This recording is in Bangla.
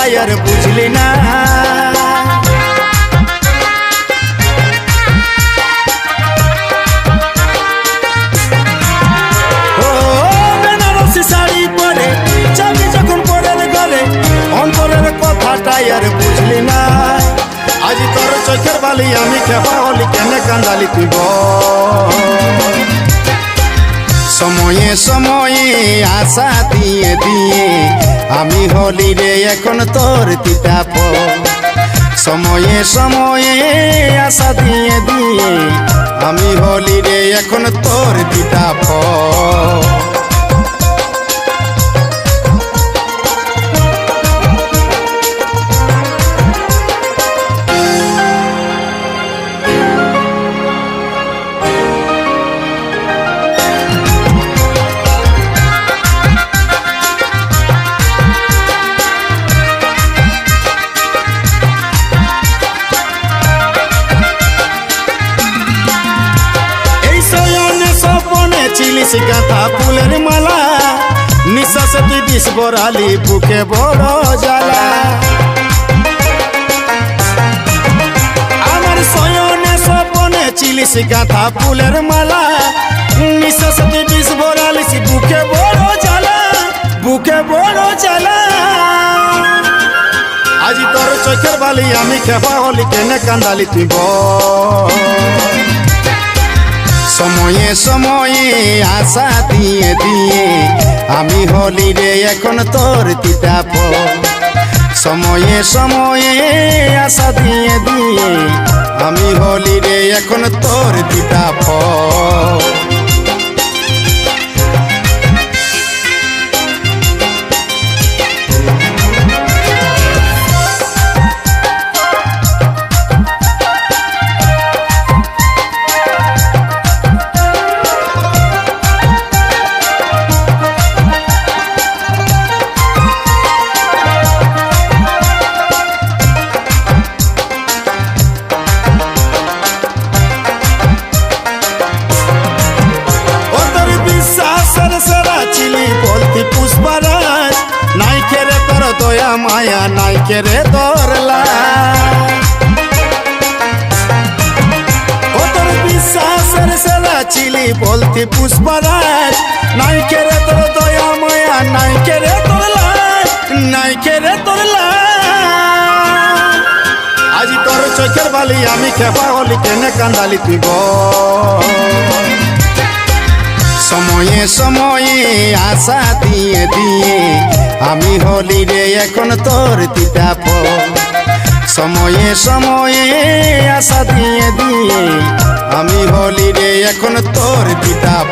কথাটাই আর বুঝলি না। ও বেনারসি শাড়ি পরে যাবি যখন পরের গলে, অন্তরের কথাটাই আর বুঝলি না। আজ তোর চোখের বালি আমি খেপা হলি, কেনে কান্দালি তুই বল। সময়ে সময়ে আশা দিয়ে দিয়ে আমি হলি রে এখন তোর তিতাপ। সময়ে সময়ে আশা দিয়ে দিয়ে আমি হলি রে এখন তোর তিতাপ। চিলিস গাঁথা ফুলের মালা, নিঃশ্বাসে তুই বিষ বরালি বুকে বড় জ্বালা। আমার শয়নে স্বপনে চিলিস গাঁথা ফুলের মালা, নিঃশ্বাসে তুই বিষ বরালিস বুকে বড় জ্বালা, বুকে বড় জ্বালা। আজ তোর চোখের বালি আমি খেপা হলি, কেনে কান্দালি তুই বল। সময়ে সময়ে আশা দিয়ে দিয়ে আমি হলি রে এখন তোর তিতাপ। সময়ে সময়ে আশা দিয়ে দিয়ে আমি হলি রে এখন তোর তিতাপ। পুষ্পরাজ নাই কেরে তোর দয়া মায়া, নাই কেরে তোর লাজ। ও তোর বিশ্বাসের সেরা ছিলি বলতি পুষ্পরাজ, নাই কেরে তোর দয়া মায়া, নাই কেরে তোর লাজ, নাই কেরে তোর লাজ। আজ তোর চোখের বালি আমি খেপা হলি, কেনে কান্দালি তুই বল। সময়ে সময়ে আশা দিয়ে দিয়ে আমি হলি রে এখন তোর তিতাপ। সময়ে সময়ে আশা দিয়ে দিয়ে আমি হলি রে এখন তোর তিতাপ।